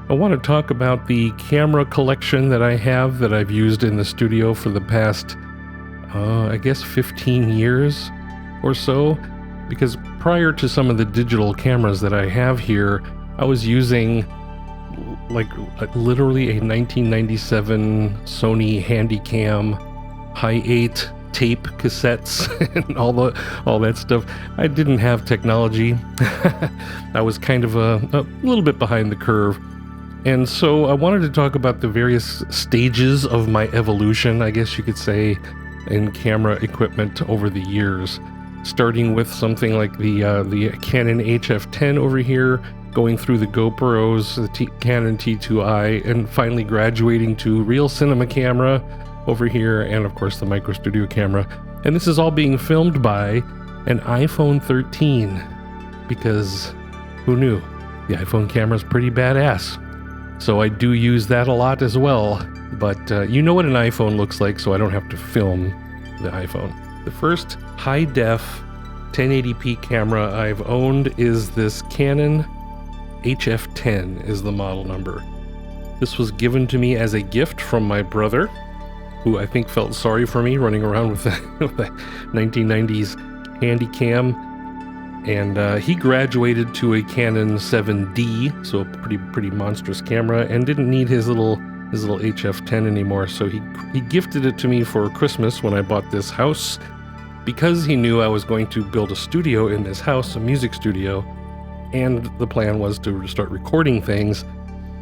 I want to talk about the camera collection that I have that I've used in the studio for the past, I guess 15 years or so, because prior to some of the digital cameras that I have here, I was using like literally a 1997 Sony Handycam High 8 tape cassettes and all that stuff. I didn't have technology. I was kind of a little bit behind the curve. And so I wanted to talk about the various stages of my evolution, I guess you could say, in camera equipment over the years. Starting with something like the Canon HF10 over here, going through the GoPros, the Canon T2i, and finally graduating to real cinema camera over here, and of course the micro studio camera. And this is all being filmed by an iPhone 13, because who knew? The iPhone camera is pretty badass. So I do use that a lot as well, but you know what an iPhone looks like, so I don't have to film the iPhone. The first high-def 1080p camera I've owned is this Canon HF10 is the model number. This was given to me as a gift from my brother, who I think felt sorry for me running around with the 1990s Handycam. And he graduated to a Canon 7D, so a pretty monstrous camera, and didn't need his little HF10 anymore. So he gifted it to me for Christmas when I bought this house, because he knew I was going to build a studio in this house, a music studio, and the plan was to start recording things.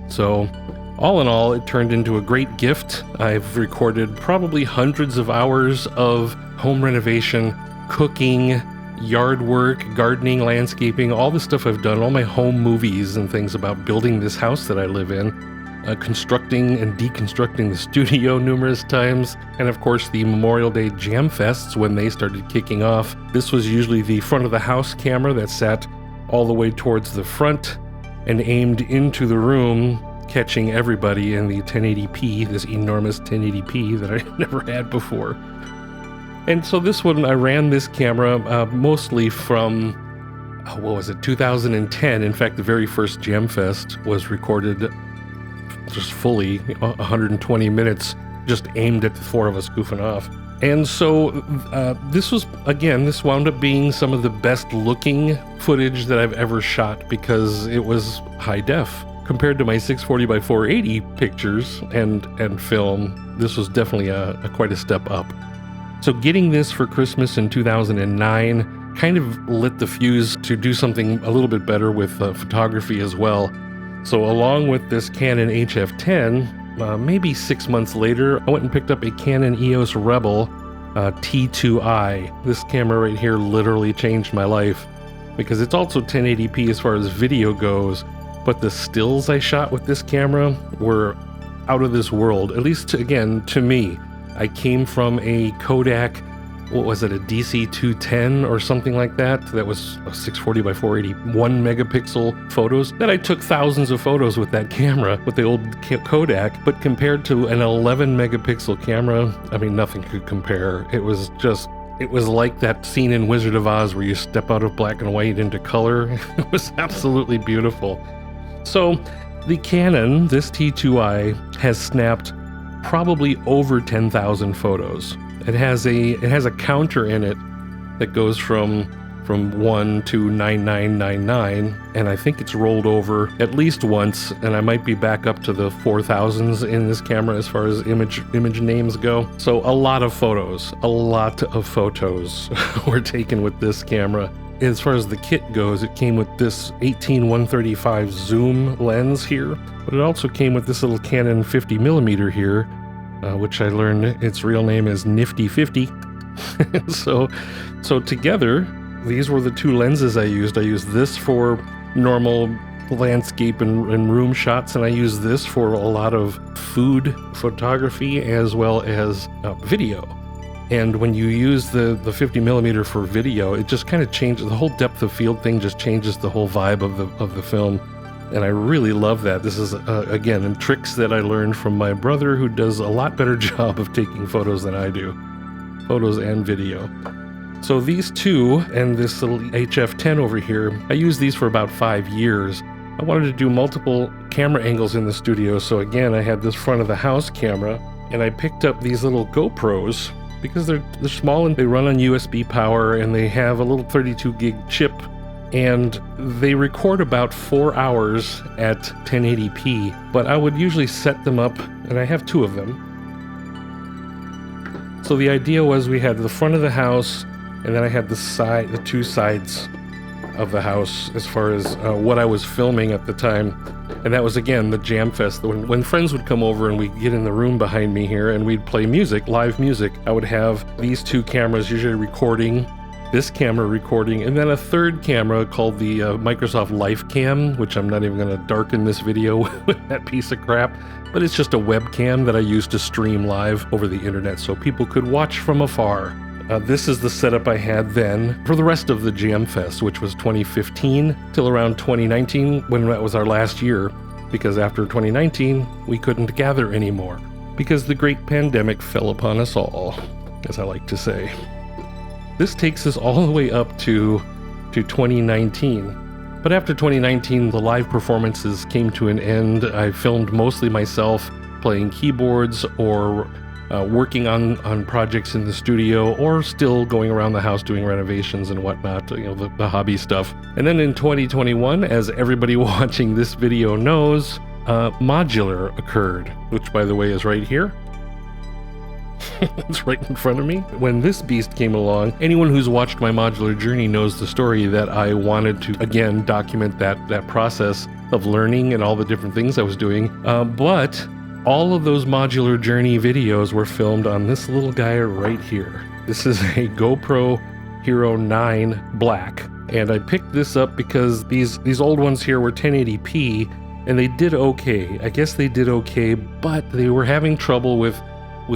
So all in all, it turned into a great gift. I've recorded probably hundreds of hours of home renovation, cooking, yard work, gardening, landscaping, all the stuff I've done, all my home movies and things about building this house that I live in, constructing and deconstructing the studio numerous times, and of course the Memorial Day Jam Fests when they started kicking off. This was usually the front of the house camera that sat all the way towards the front and aimed into the room, catching everybody in the 1080p, this enormous 1080p that I never had before. And so this one, I ran this camera mostly from, 2010. In fact, the very first Jam Fest was recorded just fully, 120 minutes, just aimed at the four of us goofing off. And so this wound up being some of the best looking footage that I've ever shot, because it was high def. Compared to my 640 by 480 pictures and film, this was definitely quite a step up. So getting this for Christmas in 2009 kind of lit the fuse to do something a little bit better with photography as well. So along with this Canon HF10, maybe 6 months later, I went and picked up a Canon EOS Rebel T2i. This camera right here literally changed my life, because it's also 1080p as far as video goes, but the stills I shot with this camera were out of this world, at least again to me. I came from a Kodak, a DC210 or something like that. That was a 640 by 480, 1 megapixel photos. That I took thousands of photos with that camera, with the old Kodak, but compared to an 11 megapixel camera, I mean, nothing could compare. It was like that scene in Wizard of Oz where you step out of black and white into color. It was absolutely beautiful. So the Canon, this T2i, has snapped probably over 10,000 photos. It has a counter in it that goes from 1 to 9999, and I think it's rolled over at least once, and I might be back up to the 4,000s in this camera as far as image names go. So a lot of photos were taken with this camera. As far as the kit goes, it came with this 18-135 zoom lens here, but it also came with this little Canon 50mm here, which I learned its real name is Nifty 50. So together, these were the two lenses I used. I used this for normal landscape and room shots, and I used this for a lot of food photography as well as video. And when you use the 50mm for video, it just kind of changes, the whole depth of field thing just changes the whole vibe of the film. And I really love that. This is, again, tricks that I learned from my brother, who does a lot better job of taking photos than I do. Photos and video. So these two and this little HF10 over here, I used these for about 5 years. I wanted to do multiple camera angles in the studio, so again, I had this front of the house camera, and I picked up these little GoPros because they're small and they run on USB power, and they have a little 32 gig chip, and they record about 4 hours at 1080p, but I would usually set them up, and I have 2 of them. So the idea was we had the front of the house, and then I had the 2 sides of the house as far as what I was filming at the time. And that was, again, the Jam Fest. When friends would come over and we'd get in the room behind me here and we'd play music, live music, I would have these 2 cameras usually recording, this camera recording, and then a third camera called the Microsoft LifeCam, which I'm not even going to darken this video with that piece of crap, but it's just a webcam that I use to stream live over the internet so people could watch from afar. This is the setup I had then for the rest of the Jam Fest, which was 2015 till around 2019, when that was our last year, because after 2019, we couldn't gather anymore, because the great pandemic fell upon us all, as I like to say. This takes us all the way up to 2019. But after 2019, the live performances came to an end. I filmed mostly myself playing keyboards or working on projects in the studio, or still going around the house doing renovations and whatnot, the hobby stuff. And then in 2021, as everybody watching this video knows, modular occurred, which, by the way, is right here. It's right in front of me. When this beast came along, anyone who's watched my modular journey knows the story, that I wanted to, again, document that process of learning and all the different things I was doing. But all of those modular journey videos were filmed on this little guy right here. This is a GoPro Hero 9 Black. And I picked this up because these old ones here were 1080p, and they did okay. I guess they did okay, but they were having trouble with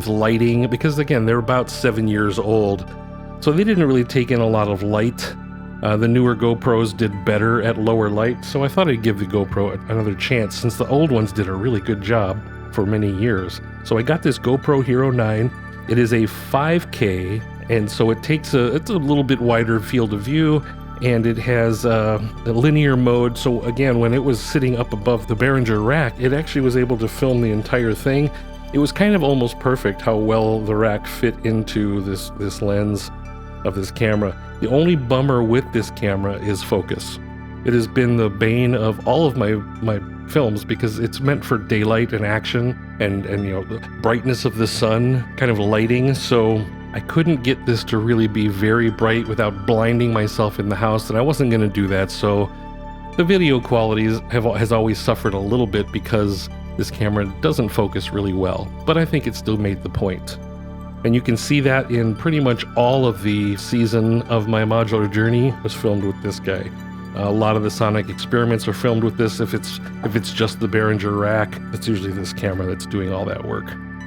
lighting, because again, they're about 7 years old. So they didn't really take in a lot of light. The newer GoPros did better at lower light, so I thought I'd give the GoPro another chance, since the old ones did a really good job for many years. So I got this GoPro Hero 9. It is a 5K, and so it's a little bit wider field of view, and it has a linear mode. So again, when it was sitting up above the Behringer rack, it actually was able to film the entire thing. It was kind of almost perfect how well the rack fit into this lens of this camera. The only bummer with this camera is focus. It has been the bane of all of my films, because it's meant for daylight and action and the brightness of the sun kind of lighting. So I couldn't get this to really be very bright without blinding myself in the house, and I wasn't going to do that. So the video quality has always suffered a little bit because this camera doesn't focus really well, but I think it still made the point. And you can see that in pretty much all of the season of my modular journey was filmed with this guy. A lot of the Sonic experiments are filmed with this. If it's just the Behringer rack, it's usually this camera that's doing all that work.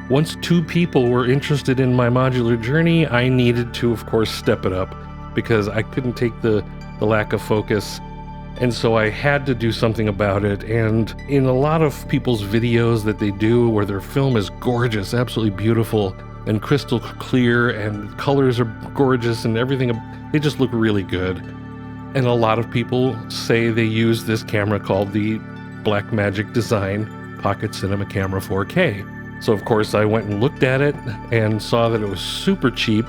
Once 2 people were interested in my modular journey, I needed to, of course, step it up, because I couldn't take the lack of focus. And so I had to do something about it. And in a lot of people's videos that they do, where their film is gorgeous, absolutely beautiful, and crystal clear, and colors are gorgeous, and everything, they just look really good. And a lot of people say they use this camera called the Blackmagic Design Pocket Cinema Camera 4K. So of course I went and looked at it and saw that it was super cheap.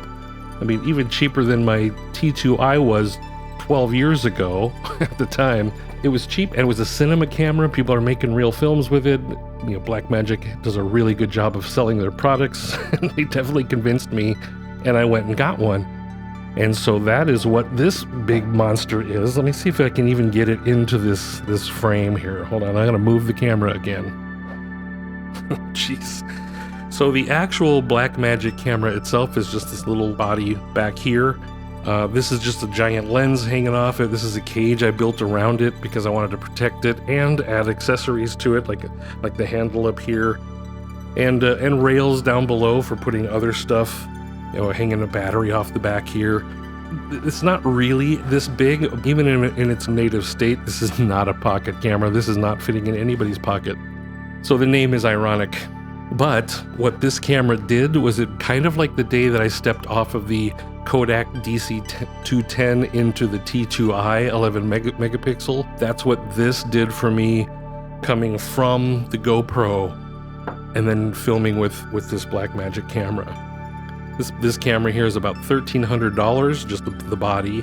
I mean, even cheaper than my T2i was 12 years ago at the time. It was cheap, and it was a cinema camera. People are making real films with it. Blackmagic does a really good job of selling their products. They definitely convinced me, and I went and got one. And so that is what this big monster is. Let me see if I can even get it into this frame here. Hold on, I'm gonna move the camera again. Jeez. So the actual Blackmagic camera itself is just this little body back here. This is just a giant lens hanging off it. This is a cage I built around it because I wanted to protect it and add accessories to it, like the handle up here, and rails down below for putting other stuff. Hanging a battery off the back here. It's not really this big, even in its native state. This is not a pocket camera. This is not fitting in anybody's pocket. So the name is ironic. But what this camera did was, it kind of like the day that I stepped off of the Kodak DC210 into the T2i 11 megapixel. That's what this did for me, coming from the GoPro and then filming with this Blackmagic camera. This camera here is about $1,300, just the body.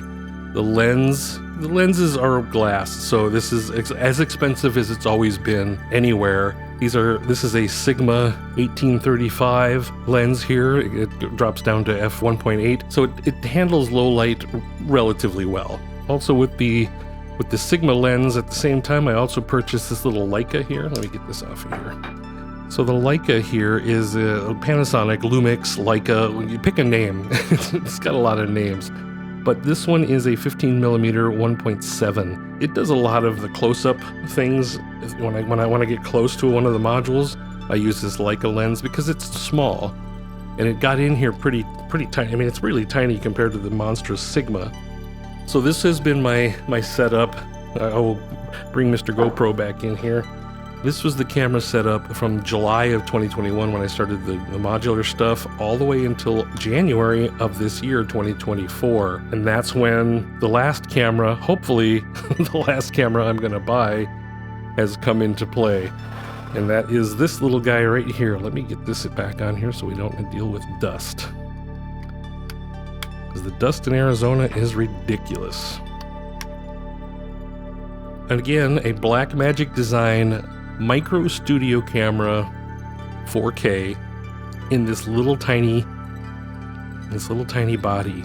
The lenses are glass, so this is as expensive as it's always been anywhere. This is a Sigma 1835 lens here. It drops down to f1.8, so it handles low light relatively well. Also with the Sigma lens, at the same time, I also purchased this little Leica here. Let me get this off of here. So the Leica here is a Panasonic, Lumix, Leica. You pick a name. It's got a lot of names. But this one is a 15mm 1.7. It does a lot of the close-up things. When I want to get close to one of the modules, I use this Leica lens because it's small. And it got in here pretty tiny. I mean, it's really tiny compared to the monstrous Sigma. So this has been my setup. I will bring Mr. GoPro back in here. This was the camera setup from July of 2021 when I started the modular stuff, all the way until January of this year, 2024. And that's when the last camera, hopefully the last camera I'm going to buy, has come into play. And that is this little guy right here. Let me get this back on here so we don't deal with dust. Because the dust in Arizona is ridiculous. And again, a Blackmagic design micro studio camera, 4K, in this little tiny body.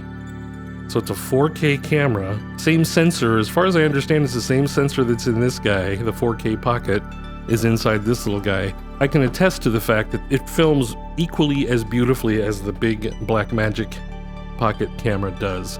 So it's a 4K camera, same sensor. As far as I understand, it's the same sensor that's in this guy. The 4K Pocket is inside this little guy. I can attest to the fact that it films equally as beautifully as the big Blackmagic Pocket camera does.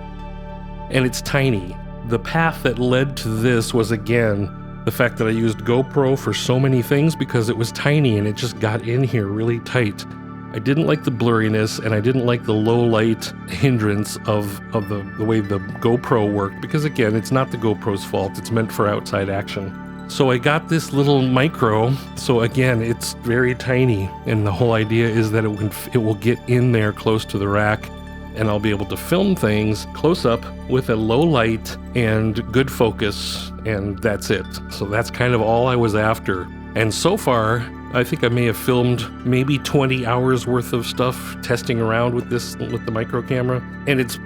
And it's tiny. The path that led to this was, again, the fact that I used GoPro for so many things because it was tiny and it just got in here really tight. I didn't like the blurriness, and I didn't like the low light hindrance of the way the GoPro worked, because again, it's not the GoPro's fault. It's meant for outside action. So I got this little micro. So again, it's very tiny, and the whole idea is that it will get in there close to the rack, and I'll be able to film things close up with a low light and good focus, and that's it. So that's kind of all I was after. And so far, I think I may have filmed maybe 20 hours worth of stuff testing around with the micro camera, and it's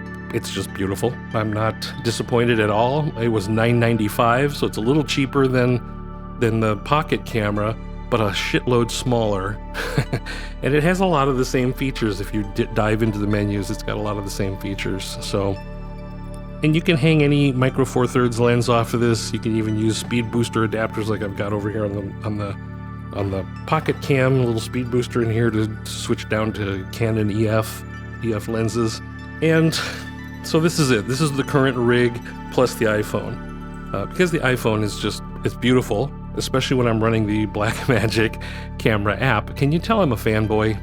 just beautiful. I'm not disappointed at all. It was $9.95, so it's a little cheaper than the Pocket camera, but a shitload smaller. And it has a lot of the same features. If you dive into the menus, it's got a lot of the same features. So, and you can hang any micro four thirds lens off of this. You can even use speed booster adapters like I've got over here on the Pocket Cam, a little speed booster in here to switch down to Canon EF lenses. And so this is it. This is the current rig plus the iPhone. Because the iPhone it's beautiful, especially when I'm running the Blackmagic camera app. Can you tell I'm a fanboy?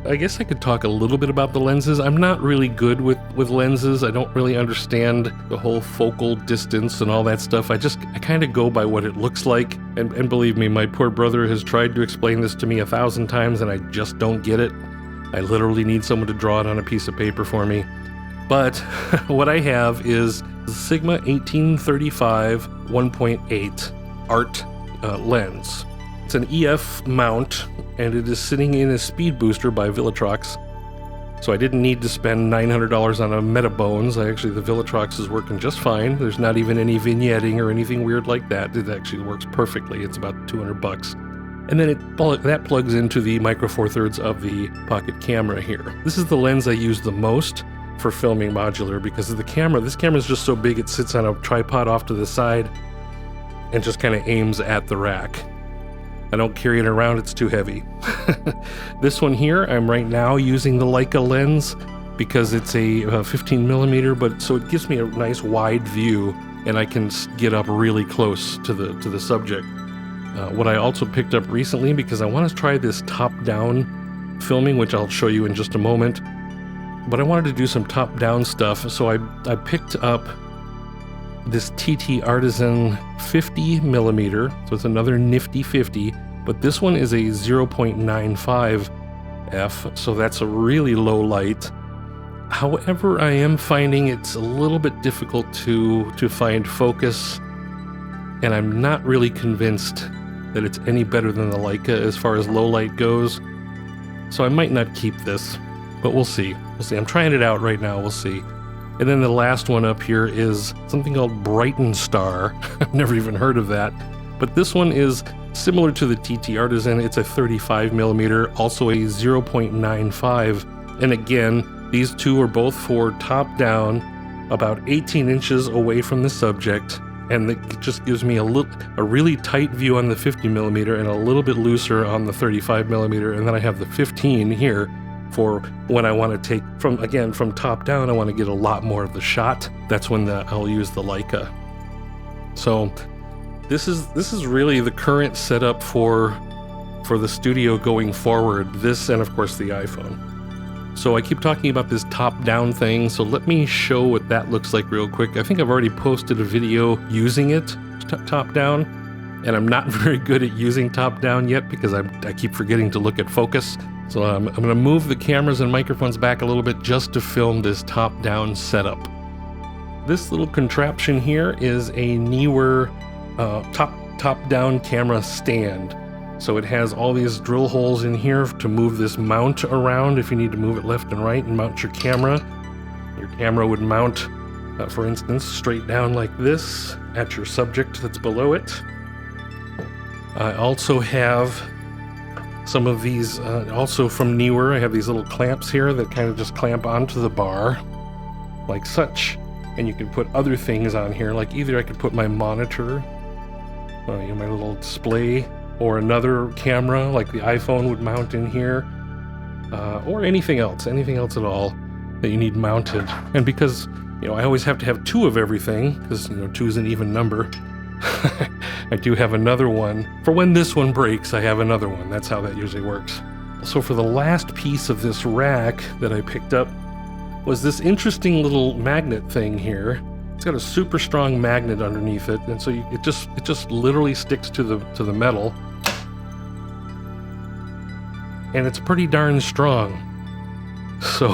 I guess I could talk a little bit about the lenses. I'm not really good with lenses. I don't really understand the whole focal distance and all that stuff. I kind of go by what it looks like. And believe me, my poor brother has tried to explain this to me 1,000 times, and I just don't get it. I literally need someone to draw it on a piece of paper for me. But what I have is the Sigma 1835 1.8 art lens. It's an EF mount, and it is sitting in a speed booster by Villatrox. So I didn't need to spend $900 on a Metabones. The Villatrox is working just fine. There's not even any vignetting or anything weird like that. It actually works perfectly. It's about $200. And then that plugs into the micro four thirds of the Pocket camera here. This is the lens I use the most for filming modular because of the camera. This camera is just so big, it sits on a tripod off to the side and just kind of aims at the rack. I don't carry it around, it's too heavy. This one here, I'm right now using the Leica lens because it's a 15mm, but so it gives me a nice wide view and I can get up really close to the subject. What I also picked up recently, because I want to try this top-down filming, which I'll show you in just a moment, but I wanted to do some top-down stuff, so I picked up this TT Artisan 50mm, so it's another nifty 50, but this one is a 0.95 f, so that's a really low light. However, I am finding it's a little bit difficult to find focus, and I'm not really convinced that it's any better than the Leica as far as low light goes. So I might not keep this, but we'll see. We'll see. I'm trying it out right now. We'll see. And then the last one up here is something called Brighton Star. I've never even heard of that. But this one is similar to the TT Artisan. It's a 35mm, also a 0.95. And again, these two are both for top down, about 18 inches away from the subject. And it just gives me a really tight view on the 50mm and a little bit looser on the 35mm. And then I have the 15 here for when I want to take from top down. I want to get a lot more of the shot. That's when I'll use the Leica. So this is really the current setup for the studio going forward. This and of course the iPhone. So I keep talking about this top-down thing, so let me show what that looks like real quick. I think I've already posted a video using it top-down, and I'm not very good at using top-down yet because I keep forgetting to look at focus. So I'm going to move the cameras and microphones back a little bit just to film this top-down setup. This little contraption here is a Neewer top-down camera stand. So it has all these drill holes in here to move this mount around if you need to move it left and right and mount your camera. Your camera would mount, for instance, straight down like this at your subject that's below it. I also have some of these, also from Neewer. I have these little clamps here that kind of just clamp onto the bar, like such. And you can put other things on here, like either I could put my monitor, my little display, or another camera like the iPhone would mount in here, or anything else at all that you need mounted. And because I always have to have two of everything, because 2 is an even number, I do have another one for when this one breaks. I have another one. That's how that usually works. So for the last piece of this rack that I picked up was this interesting little magnet thing here. It's got a super strong magnet underneath it, and so it just literally sticks to the metal, and it's pretty darn strong. So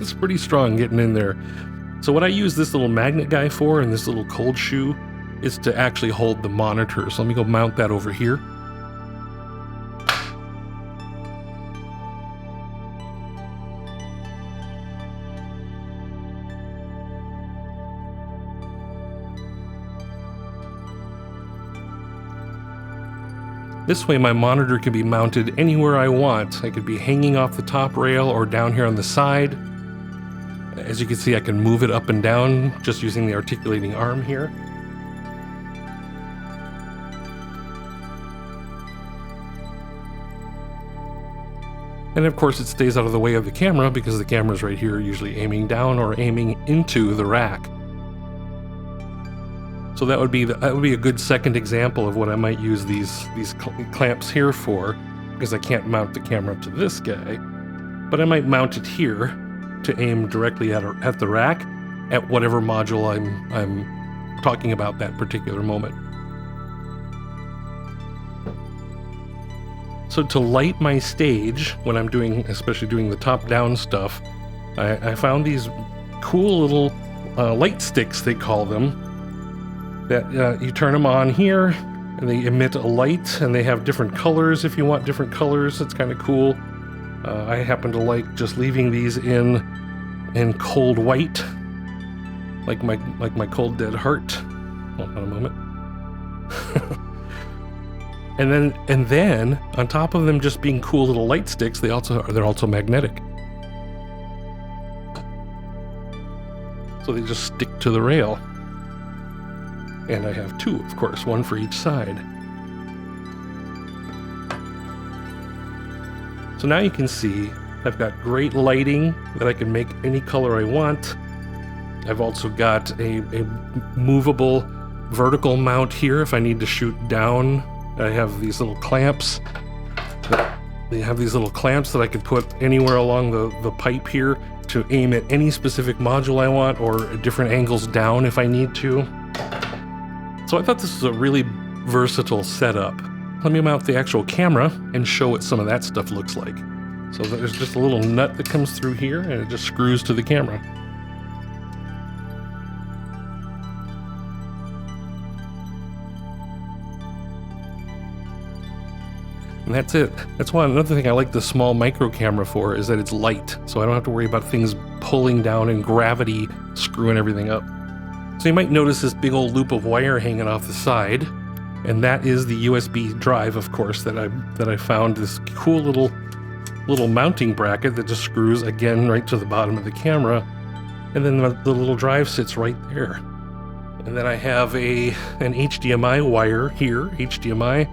it's pretty strong getting in there. So what I use this little magnet guy for, and this little cold shoe, is to actually hold the monitor. So let me go mount that over here. This way my monitor can be mounted anywhere I want. I could be hanging off the top rail or down here on the side. As you can see, I can move it up and down just using the articulating arm here. And of course it stays out of the way of the camera because the camera's right here, usually aiming down or aiming into the rack. So that would be a good second example of what I might use these clamps here for, because I can't mount the camera to this guy, but I might mount it here to aim directly at the rack at whatever module I'm talking about that particular moment. So to light my stage when I'm especially doing the top-down stuff, I found these cool little light sticks, they call them, that you turn them on here and they emit a light, and they have different colors if you want different colors. It's kind of cool. I happen to like just leaving these in cold white, like my cold dead heart. Hold on a moment. and then on top of them just being cool little light sticks, they're also magnetic. So they just stick to the rail. And I have two, of course, one for each side. So now you can see I've got great lighting that I can make any color I want. I've also got a movable vertical mount here if I need to shoot down. I have these little clamps. They have these little clamps that I could put anywhere along the pipe here to aim at any specific module I want, or at different angles down if I need to. So I thought this was a really versatile setup. Let me mount the actual camera and show what some of that stuff looks like. So there's just a little nut that comes through here and it just screws to the camera. And that's it. That's why another thing I like the small micro camera for is that it's light, so I don't have to worry about things pulling down and gravity screwing everything up. So you might notice this big old loop of wire hanging off the side, and that is the USB drive, of course, that I found this cool little mounting bracket that just screws again right to the bottom of the camera, and then the little drive sits right there. And then I have an HDMI wire here, HDMI,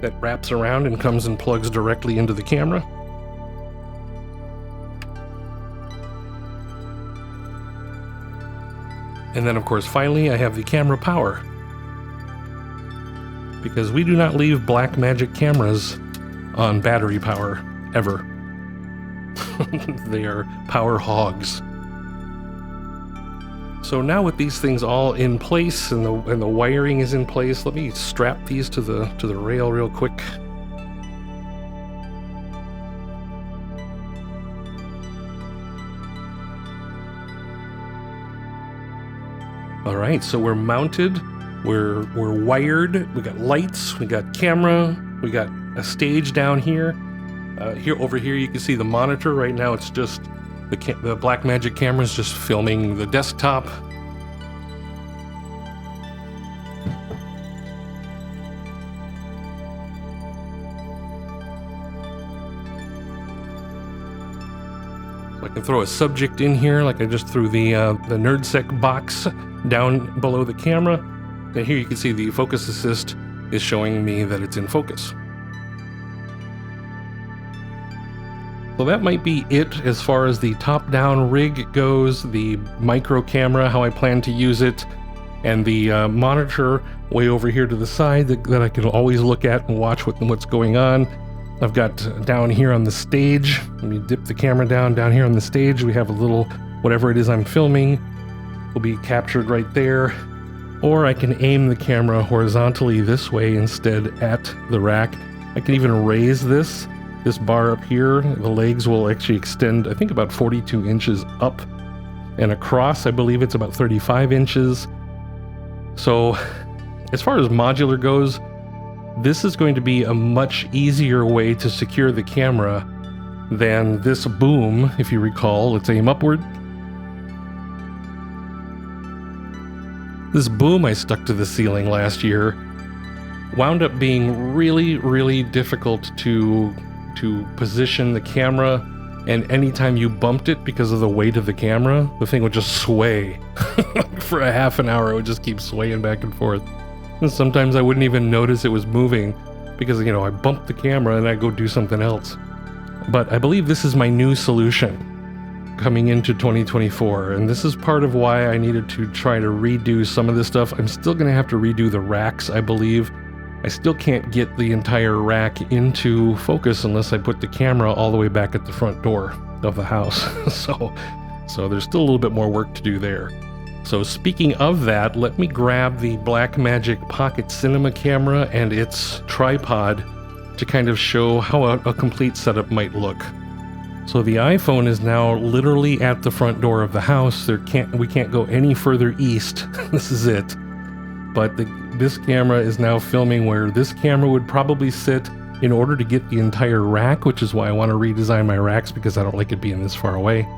that wraps around and comes and plugs directly into the camera. And then of course finally I have the camera power, because we do not leave Blackmagic cameras on battery power ever. They are power hogs. So now with these things all in place and the wiring is in place, let me strap these to the rail real quick. All right, so we're mounted, we're wired, we got lights, we got camera, we got a stage down here. Over here you can see the monitor. Right now it's just the Blackmagic camera is just filming the desktop. So I can throw a subject in here, like I just threw the NerdSec box down below the camera. And here you can see the focus assist is showing me that it's in focus. So that might be it as far as the top-down rig goes, the micro camera, how I plan to use it, and the monitor way over here to the side that I can always look at and watch what's going on. I've got down here on the stage, let me dip the camera down here on the stage, we have a little, whatever it is I'm filming, will be captured right there. Or I can aim the camera horizontally this way instead at the rack. I can even raise this bar up here. The legs will actually extend, I think, about 42 inches up and across. I believe it's about 35 inches. So as far as modular goes, this is going to be a much easier way to secure the camera than this boom. If you recall, let's aim upward. This boom I stuck to the ceiling last year wound up being really, really difficult to position the camera, and anytime you bumped it because of the weight of the camera, the thing would just sway. For a half an hour it would just keep swaying back and forth. And sometimes I wouldn't even notice it was moving because, you know, I bumped the camera and I go do something else. But I believe this is my new solution coming into 2024, and this is part of why I needed to try to redo some of this stuff. I'm still going to have to redo the racks, I believe. I still can't get the entire rack into focus unless I put the camera all the way back at the front door of the house. So there's still a little bit more work to do there. So speaking of that, let me grab the Blackmagic Pocket Cinema camera and its tripod to kind of show how a complete setup might look. So the iPhone is now literally at the front door of the house. We can't go any further east. This is it. But this camera is now filming where this camera would probably sit in order to get the entire rack, which is why I want to redesign my racks, because I don't like it being this far away.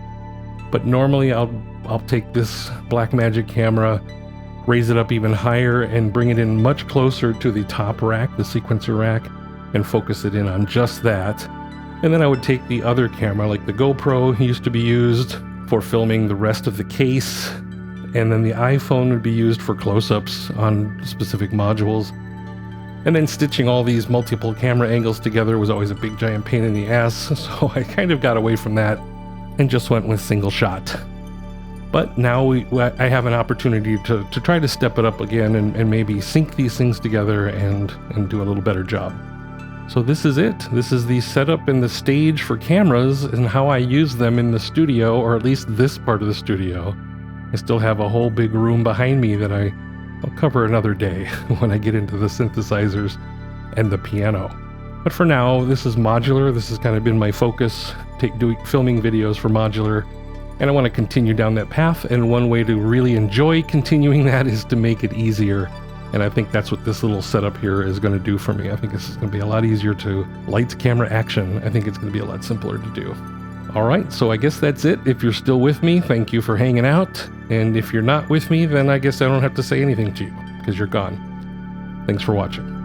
But normally I'll take this Blackmagic camera, raise it up even higher, and bring it in much closer to the top rack, the sequencer rack, and focus it in on just that. And then I would take the other camera, like the GoPro used to be used for filming the rest of the case, and then the iPhone would be used for close-ups on specific modules. And then stitching all these multiple camera angles together was always a big giant pain in the ass, so I kind of got away from that and just went with single shot. But now I have an opportunity to try to step it up again and maybe sync these things together and do a little better job. So this is it. This is the setup and the stage for cameras and how I use them in the studio, or at least this part of the studio. I still have a whole big room behind me that I'll cover another day when I get into the synthesizers and the piano. But for now, this is modular. This has kind of been my focus, filming videos for modular. And I want to continue down that path. And one way to really enjoy continuing that is to make it easier. And I think that's what this little setup here is going to do for me. I think this is going to be a lot easier to lights, camera, action. I think it's going to be a lot simpler to do. All right, so I guess that's it. If you're still with me, thank you for hanging out. And if you're not with me, then I guess I don't have to say anything to you because you're gone. Thanks for watching.